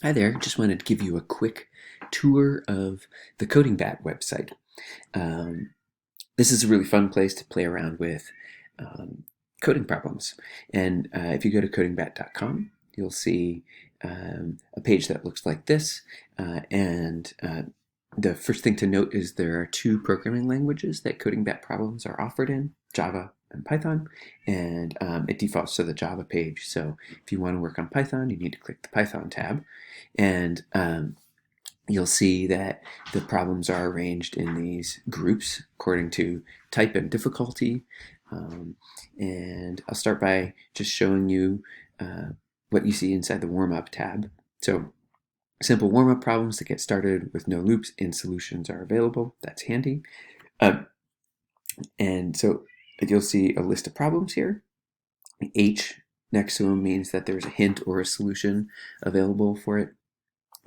Hi there, just wanted to give you a quick tour of the CodingBat website. Um, this is a really fun place to play around with coding problems. And if you go to codingbat.com, you'll see a page that looks like this. And the first thing to note is there are two programming languages that CodingBat problems are offered in, Java and Python, and it defaults to the Java page. So if you want to work on Python, you need to click the Python tab. And you'll see that the problems are arranged in these groups according to type and difficulty. And I'll start by just showing you what you see inside the warm-up tab. So simple warm-up problems to get started with no loops and solutions are available. That's handy. And so you'll see a list of problems here. H next to them means that there's a hint or a solution available for it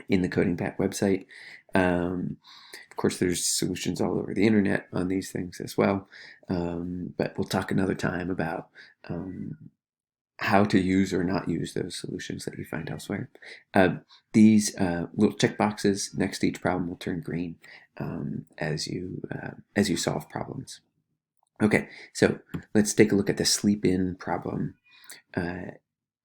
in the CodingBat website. Of course, there's solutions all over the internet on these things as well, but we'll talk another time about how to use or not use those solutions that you find elsewhere. These little checkboxes next to each problem will turn green as you solve problems. Okay, so let's take a look at the sleep in problem.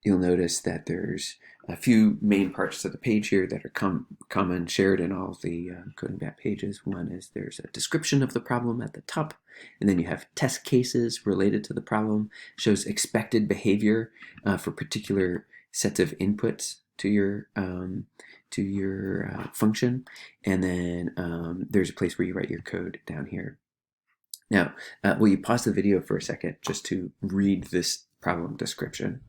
You'll notice that there's a few main parts of the page here that are common, shared in all of the CodingBat pages. One is there's a description of the problem at the top, and then you have test cases related to the problem, shows expected behavior for particular sets of inputs to your function, and then there's a place where you write your code down here. Now, will you pause the video for a second just to read this problem description?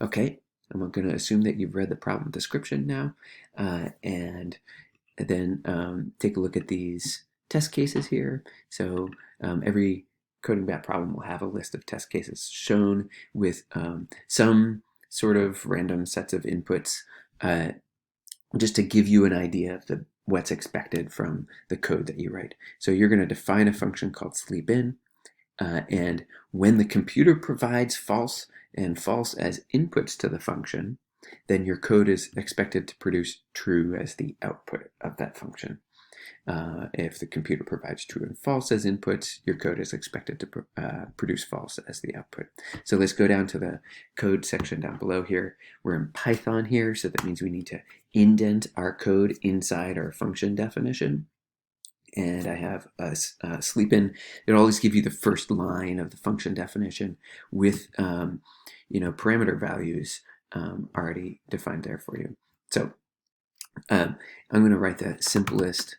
Okay, I'm going to assume that you've read the problem description now, and then take a look at these test cases here. So every CodingBat problem will have a list of test cases shown with some sort of random sets of inputs, just to give you an idea of what's expected from the code that you write. So you're going to define a function called sleepin, and when the computer provides false and false as inputs to the function, then your code is expected to produce true as the output of that function. If the computer provides true and false as inputs, your code is expected to produce false as the output. So let's go down to the code section down below here. We're in Python here, so that means we need to indent our code inside our function definition. And I have a sleepin. It'll always give you the first line of the function definition with parameter values already defined there for you. So I'm going to write the simplest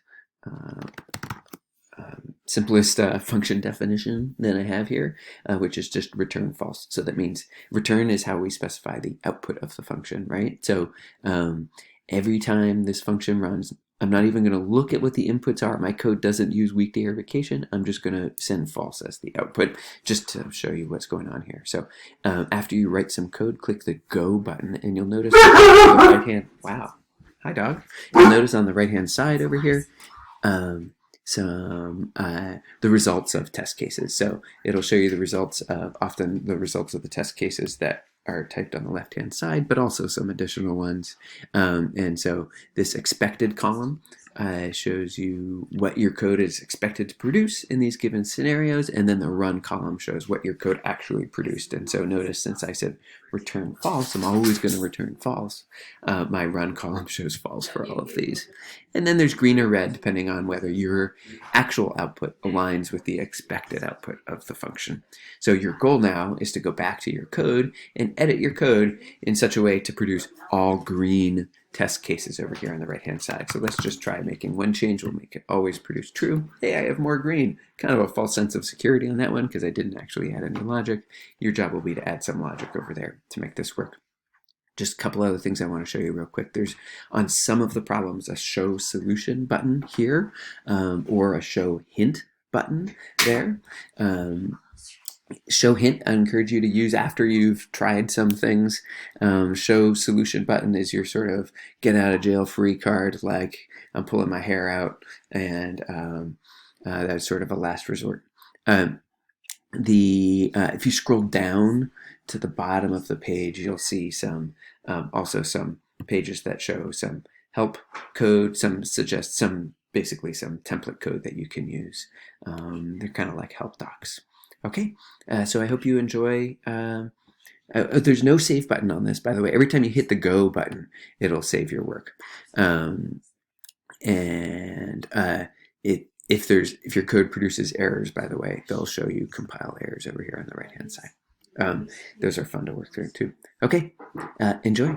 function definition that I have here, which is just return false. So that means return is how we specify the output of the function, right? So every time this function runs, I'm not even going to look at what the inputs are. My code doesn't use weekday or vacation. I'm just going to send false as the output just to show you what's going on here. So after you write some code, click the Go button, and you'll notice on the right hand, wow, hi dog. You'll notice on the right hand side over here, the results of test cases. So it'll show you the results of, often the results of the test cases that are typed on the left hand side, but also some additional ones. And so this expected column shows you what your code is expected to produce in these given scenarios, and then the run column shows what your code actually produced. And so notice, since I said return false, I'm always going to return false. My run column shows false for all of these. And then there's green or red depending on whether your actual output aligns with the expected output of the function. So your goal now is to go back to your code and edit your code in such a way to produce all green test cases over here on the right hand side. So let's just try making one change. We'll make it always produce true. Hey, I have more green. Kind of a false sense of security on that one because I didn't actually add any logic. Your job will be to add some logic over there to make this work. Just a couple other things I want to show you real quick. There's, on some of the problems, a show solution button here, or a show hint button there. Show hint, I encourage you to use after you've tried some things. Show solution button is your sort of get out of jail free card, like I'm pulling my hair out, and that's sort of a last resort. If you scroll down to the bottom of the page, you'll see some also some pages that show some help code, basically some template code that you can use. They're kind of like help docs. Okay, so I hope you enjoy. There's no save button on this, by the way. Every time you hit the go button, it'll save your work. And if your code produces errors, by the way, they'll show you compile errors over here on the right hand side. Those are fun to work through too. Okay, enjoy.